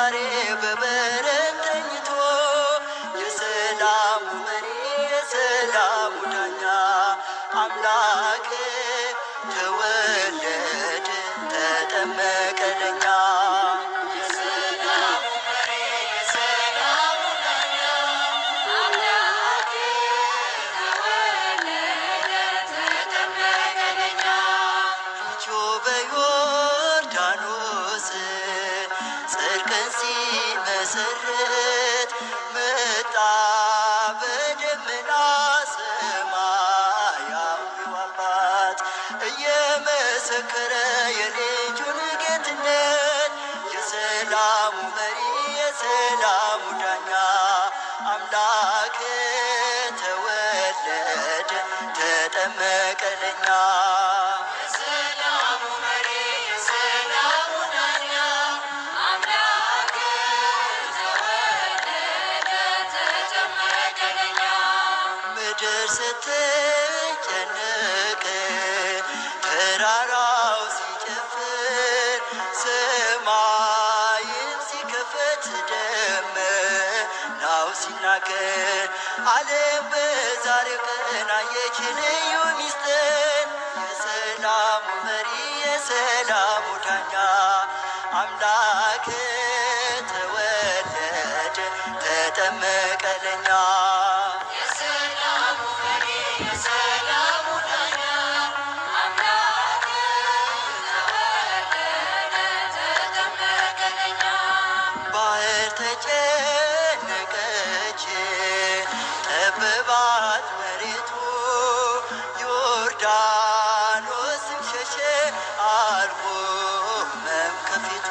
ዛሬ በበረት ተኝቶ የሰላሙ መሪ የሰላሙ ዳኛ አምላክ ተወለደ ተጠመቀ ለኛ። የሰላሙ መሪ የሰላሙ ዳኛ አምላክ ተወለደ ተጠመቀ ለኛ። ልጁ በዮርዳኖስ ጽድቅን ሲመሰርት መጣ በደመና ሰማያዊው አባት እየመሰከረ የልጁን ጌትነት። የሰላሙ መሪ የሰላሙ ዳኛ አምላክ ተወለደ ተጠመቀ ለኛ። የሰላሙ መሪ የሰላሙ ዳኛ አምላክ ተወለደ ተጠመቀ ለኛ። ምድር ስትጨነቅ ተራራው ሲጨፍር ሰማይን ሲከፈት ደመናው ሲናገር ዓለም በዛሬው ቀን አየች ልዩ ሚስጥር። የሰላሙ መሪ የሰላሙ ዳኛ አምላክ ተወለደ ተጠመቀ ለኛ። የሰላሙ መሪ የሰላሙ ዳኛ አምላክ ተወለደ ተጠመቀ ለኛ። ባህር ተጨነቀች ጠበባት መሬቱ ዮርዳኖስም ሸሸ አልቆመም ከፊቱ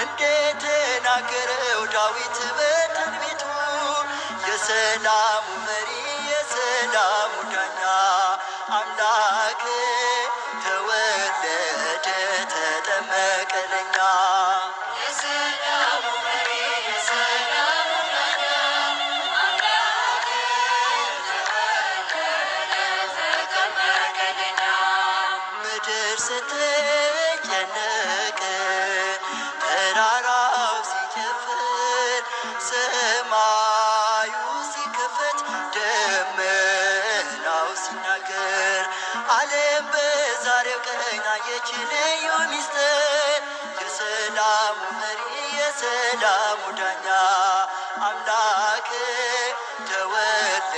እንደተናገረው ዳዊት በትንቢቱ። የሰላሙ መሪ የሰላሙ ዳኛ አምላክ ተወለደ ተጠመቀ ለኛ። የሰላሙ መሪ የሰላሙ ዳኛ አምላክ ተወለደ ተጠመቀ ለኛ። ምድር ስትጨነቅ ተራራው ሲጨፍር ሰማዩ ሲከፈት ደመናው ሲናገር ዓለም በዛሬው ቀን አየች ልዩ ሚስጥር። የሰላሙ መሪ የሰላሙ ዳኛ አምላክ ተወለደ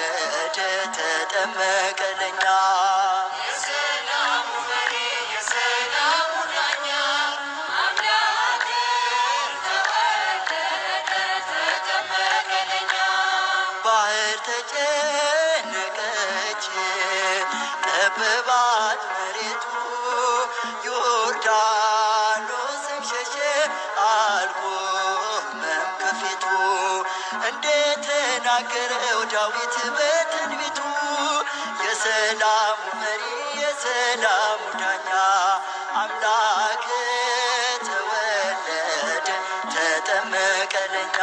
ተጠመቀ ለኛ። የሰላሙ መሪ የሰላሙ ዳኛ አምላክ ተወለደ ተጠመቀ ለኛ። ባህር ተጨነቀች ጠበባት መሬቱ ዮርዳኖስም ሸሸ አልቆመም ከፊቱ እንደተናገረው ዳዊት በትንቢቱ። የሰላሙ መሪ የሰላሙ ዳኛ አምላክ ተወለደ ተጠመቀ ለኛ።